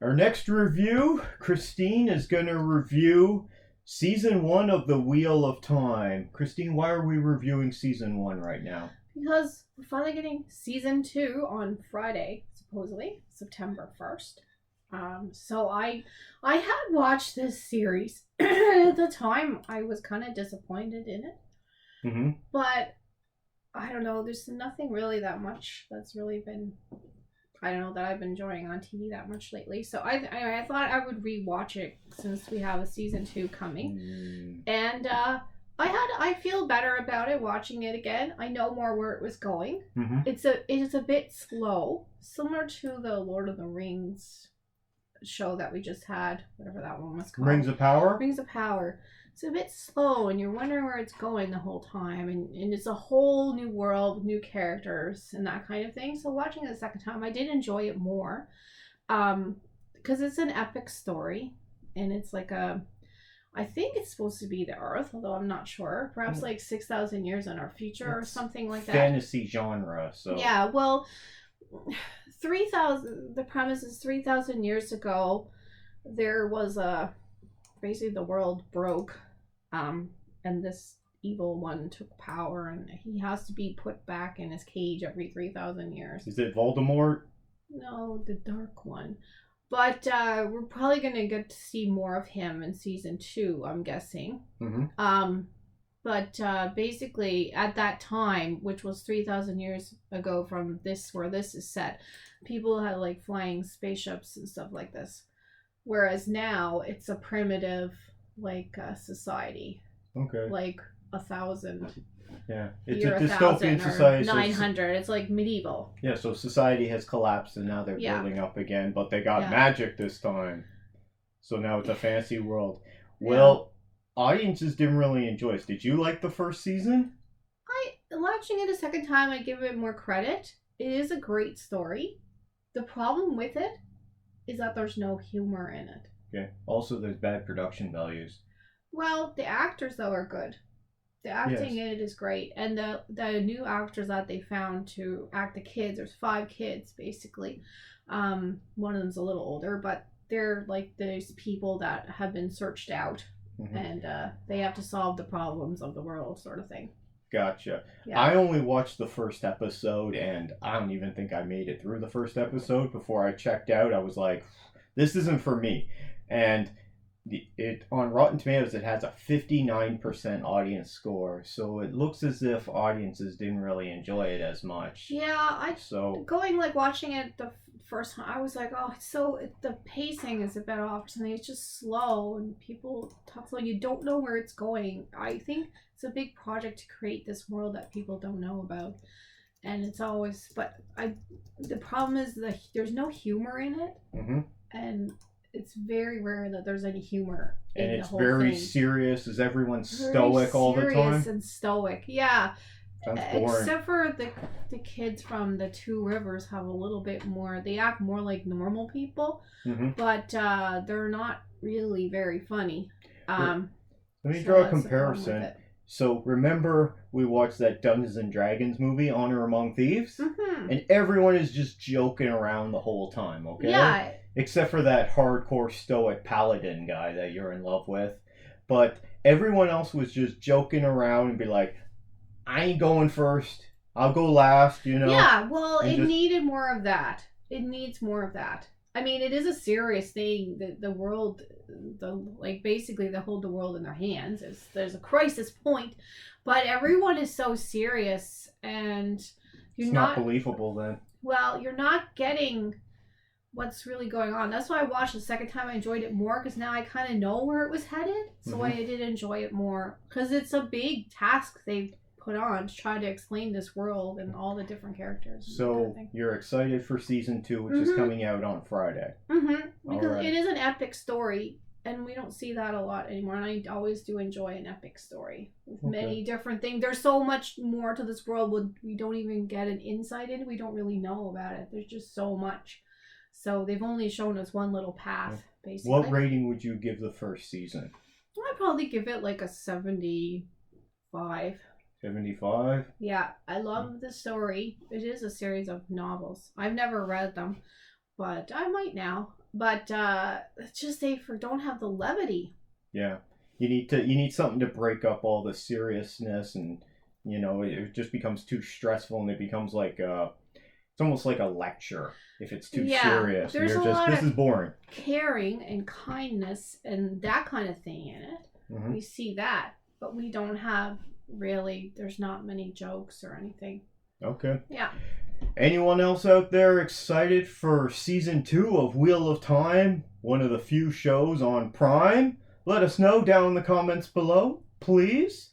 Our next review, Christine is going to review Season 1 of The Wheel of Time. Christine, why are we reviewing Season 1 right now? Because we're finally getting Season 2 on Friday, supposedly, September 1st. So I had watched this series. At the time, I was kind of disappointed in it. Mm-hmm. But, I don't know, there's nothing really that much that's really been... I don't know that I've been enjoying on TV that much lately. So I thought I would rewatch it since we have a season 2 coming. And I feel better about it watching it again. I know more where it was going. Mm-hmm. It is a bit slow, similar to the Lord of the Rings show that we just had, whatever that one was called. Rings of Power? Rings of Power. It's a bit slow, and you're wondering where it's going the whole time, and it's a whole new world, new characters, and that kind of thing. So watching it the second time, I did enjoy it more, because it's an epic story, and it's like I think it's supposed to be the Earth, although I'm not sure. Perhaps like 6,000 years in our future or something like that. Fantasy genre, so... Yeah, well, 3,000, the premise is 3,000 years ago, there was basically the world broke, and this evil one took power, and he has to be put back in his cage every 3,000 years. Is it Voldemort? No, the dark one. But we're probably going to get to see more of him in season 2, I'm guessing. Mm-hmm. But basically, at that time, which was 3,000 years ago from where this is set, people had like flying spaceships and stuff like this. Whereas now, it's a primitive, society. Okay. Like 1,000. Yeah. It's a dystopian society. 900. It's like medieval. Yeah, so society has collapsed and now they're building up again, but they got magic this time. So now it's a fantasy world. Well, audiences didn't really enjoy it. Did you like the first season? Watching it a second time, I give it more credit. It is a great story. The problem with it is that there's no humor in it. Okay. Also, there's bad production values. Well, the actors, though, are good. The acting in it is great. And the new actors that they found to act the kids, there's 5 kids, basically. One of them's a little older, but they're like those people that have been searched out. Mm-hmm. And they have to solve the problems of the world, sort of thing. Gotcha. Yeah. I only watched the first episode, and I don't even think I made it through the first episode. Before I checked out, I was like, this isn't for me. And it on Rotten Tomatoes, it has a 59% audience score. So it looks as if audiences didn't really enjoy it as much. Yeah, watching it the first time, I was like, the pacing is a bit off or something. It's just slow, and people talk slow. You don't know where it's going. I think it's a big project to create this world that people don't know about, and it's always. But the problem is there's no humor in it, mm-hmm. and it's very rare that there's any humor. And in it's the whole very thing. Serious. Is everyone stoic all the time? Serious and stoic, yeah. Sounds boring. Except for the kids from the Two Rivers have a little bit more. They act more like normal people, mm-hmm. but they're not really very funny. Let me draw a comparison. So remember we watched that Dungeons and Dragons movie, Honor Among Thieves? Mm-hmm. And everyone is just joking around the whole time, okay? Yeah. Except for that hardcore stoic paladin guy that you're in love with. But everyone else was just joking around and be like, I ain't going first. I'll go last, you know? Yeah, well, it needed more of that. It needs more of that. I mean, it is a serious thing. The world, basically they hold the world in their hands. There's a crisis point, but everyone is so serious, and it's not believable then. Well, you're not getting what's really going on. That's why I watched the second time. I enjoyed it more because now I kind of know where it was headed. So I did enjoy it more because it's a big task they've put on to try to explain this world and all the different characters. So you're excited for season 2, which is coming out on Friday. Mm-hmm. Because it is an epic story, and we don't see that a lot anymore. And I always do enjoy an epic story with many different things. There's so much more to this world we don't even get an insight in. We don't really know about it. There's just so much. So they've only shown us one little path, basically. What rating would you give the first season? I'd probably give it like a 75. 75? Yeah, I love the story. It is a series of novels. I've never read them, but I might now. but it's just they don't have the levity. Yeah, you need something to break up all the seriousness, and it just becomes too stressful, and it becomes like it's almost like a lecture if it's too serious. There's You're a just lot this of is boring. caring and kindness and that kind of thing in it. Hmm. We see that, but we don't have really. There's not many jokes or anything. Okay. Yeah. Anyone else out there excited for season 2 of Wheel of Time, one of the few shows on Prime? Let us know down in the comments below, please.